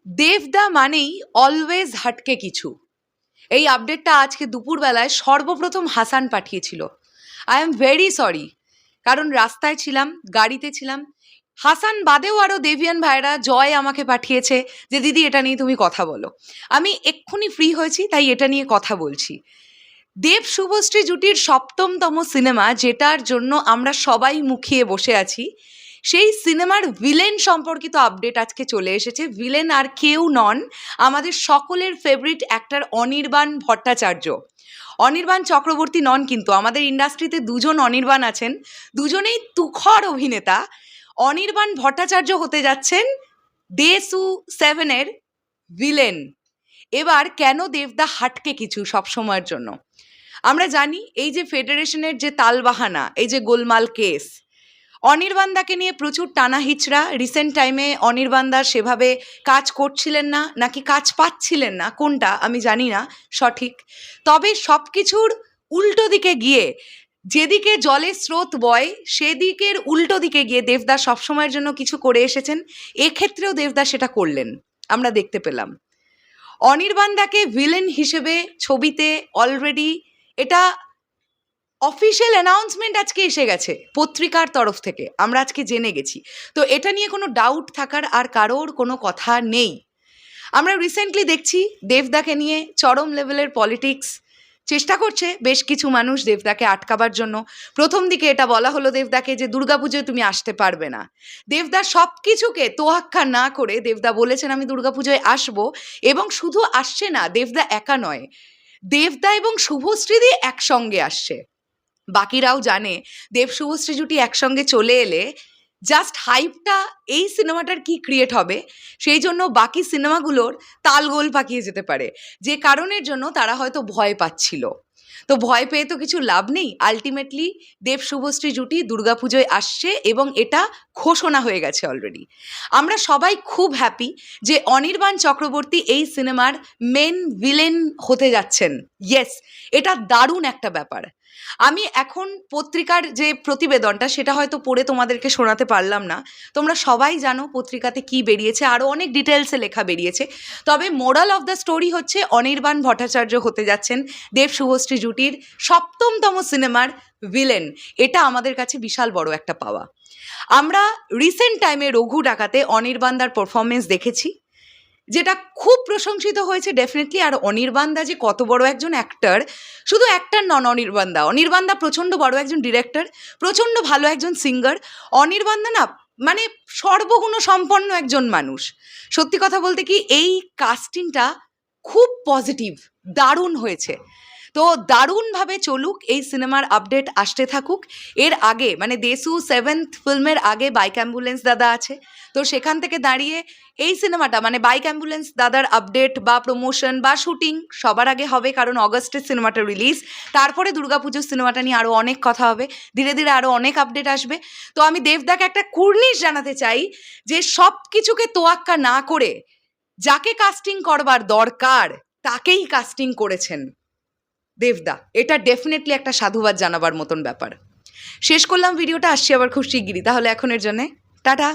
দেবদা মানেই অলওয়েজ হাটকে কিছু। এই আপডেটটা আজকে দুপুরবেলায় সর্বপ্রথম হাসান পাঠিয়েছিল। আই এম ভেরি সরি, কারণ রাস্তায় ছিলাম, গাড়িতে ছিলাম। হাসান বাদেও আরও দেবিয়ান ভাইরা, জয় আমাকে পাঠিয়েছে যে দিদি এটা নিয়ে তুমি কথা বলো। আমি এক্ষুনি ফ্রি হয়েছি, তাই এটা নিয়ে কথা বলছি। দেব শুভশ্রী জুটির ৭ম সিনেমা, যেটার জন্য আমরা সবাই মুখিয়ে বসে আছি, সেই সিনেমার ভিলেন সম্পর্কিত আপডেট আজকে চলে এসেছে। ভিলেন আর কেউ নন, আমাদের সকলের ফেভারিট অ্যাক্টর অনির্বাণ ভট্টাচার্য। অনির্বাণ চক্রবর্তী নন, কিন্তু আমাদের ইন্ডাস্ট্রিতে দুজন অনির্বাণ আছেন, দুজনেই তুখর অভিনেতা। অনির্বাণ ভট্টাচার্য হতে যাচ্ছেন দেসু 7-এর ভিলেন। এবার কেন দেবদা হাটকে কিছু সবসময়ের জন্য? আমরা জানি এই যে ফেডারেশনের যে তালবাহানা, এই যে গোলমাল কেস, অনির্বাণদাকে নিয়ে প্রচুর টানা হিচড়া। রিসেন্ট টাইমে অনির্বাণদা সেভাবে কাজ করছিলেন না, নাকি কাজ পাচ্ছিলেন না, কোনটা আমি জানি না সঠিক। তবে সব কিছুর উল্টো দিকে গিয়ে, যেদিকে জলের স্রোত বয় সেদিকের উল্টো দিকে গিয়ে দেবদা সবসময়ের জন্য কিছু করে এসেছেন। এক্ষেত্রেও দেবদা সেটা করলেন, আমরা দেখতে পেলাম। অনির্বাণদাকে ভিলেন হিসেবে ছবিতে অলরেডি এটা অফিসিয়াল অ্যানাউন্সমেন্ট আজকে এসে গেছে পত্রিকার তরফ থেকে, আমরা আজকে জেনে গেছি। তো এটা নিয়ে কোনো ডাউট থাকার আর কারোর কোনো কথা নেই। আমরা রিসেন্টলি দেখছি দেবদাকে নিয়ে চরম লেভেলের পলিটিক্স চেষ্টা করছে বেশ কিছু মানুষ দেবদাকে আটকাবার জন্য। প্রথম দিকে এটা বলা হলো দেবদাকে যে দুর্গাপুজোয় তুমি আসতে পারবে না। দেবদা সব কিছুকে তোয়াক্কা না করে দেবদা বলেছেন আমি দুর্গাপুজোয় আসবো, এবং শুধু আসছে না, দেবদা একা নয়, দেবদা এবং শুভশ্রীদি একসঙ্গে আসছে। বাকিরাও জানে দেব শুভশ্রী জুটি একসঙ্গে চলে এলে জাস্ট হাইপটা এই সিনেমাটার কি ক্রিয়েট হবে, সেই জন্য বাকি সিনেমাগুলোর তালগোল পাকিয়ে যেতে পারে, যে কারণের জন্য তারা হয়তো ভয় পাচ্ছিল। তো ভয় পেয়ে তো কিছু লাভ নেই। আলটিমেটলি দেব শুভশ্রী জুটি দুর্গাপুজোয় আসছে এবং এটা ঘোষণা হয়ে গেছে অলরেডি। আমরা সবাই খুব হ্যাপি যে অনির্বাণ চক্রবর্তী এই সিনেমার মেন ভিলেন হতে যাচ্ছেন। ইয়েস, এটা দারুণ একটা ব্যাপার। আমি এখন পত্রিকার যে প্রতিবেদনটা সেটা হয়তো পড়ে তোমাদেরকে শোনাতে পারলাম না, তোমরা সবাই জানো পত্রিকাতে কি বেরিয়েছে, আরও অনেক ডিটেলসে লেখা বেরিয়েছে। তবে মোরাল অফ দ্য স্টোরি হচ্ছে অনির্বাণ ভট্টাচার্য হতে যাচ্ছেন দেব শুভশ্রী জুটির ৭ম সিনেমার ভিলেন। এটা আমাদের কাছে বিশাল বড় একটা পাওয়া। আমরা রিসেন্ট টাইমে রঘু ডাকাতে অনির্বাণদার পারফরমেন্স দেখেছি, যেটা খুব প্রশংসিত হয়েছে ডেফিনেটলি। আর অনির্বাণদা যে কত বড় একজন অ্যাক্টর, শুধু অ্যাক্টর নন, অনির্বাণদা প্রচণ্ড বড় একজন ডিরেক্টর, প্রচণ্ড ভালো একজন সিঙ্গার। অনির্বাণদা না মানে সর্বগুণ সম্পন্ন একজন মানুষ। সত্যি কথা বলতে কি, এই কাস্টিংটা খুব পজিটিভ, দারুণ হয়েছে। তো দারুণভাবে চলুক, এই সিনেমার আপডেট আসতে থাকুক। এর আগে মানে দেসু 7th ফিল্মের আগে বাইক অ্যাম্বুলেন্স দাদা আছে, তো সেখান থেকে দাঁড়িয়ে এই সিনেমাটা মানে বাইক অ্যাম্বুলেন্স দাদার আপডেট বা প্রমোশন বা শুটিং সবার আগে হবে, কারণ অগস্টের সিনেমাটা রিলিজ। তারপরে দুর্গাপুজোর সিনেমাটা নিয়ে আরও অনেক কথা হবে, ধীরে ধীরে আরও অনেক আপডেট আসবে। তো আমি দেবদাকে একটা কুর্নিশ জানাতে চাই যে সব কিছুকে তোয়াক্কা না করে যাকে কাস্টিং করবার দরকার তাকেই কাস্টিং করেছেন দেবদা। এটা ডেফিনেটলি একটা সাধুবাদ জানাবার মতন ব্যাপার। শেষ করলাম ভিডিওটা, আসছি আবার খুব শিগগিরই। তাহলে এখনের জন্যে টাটা।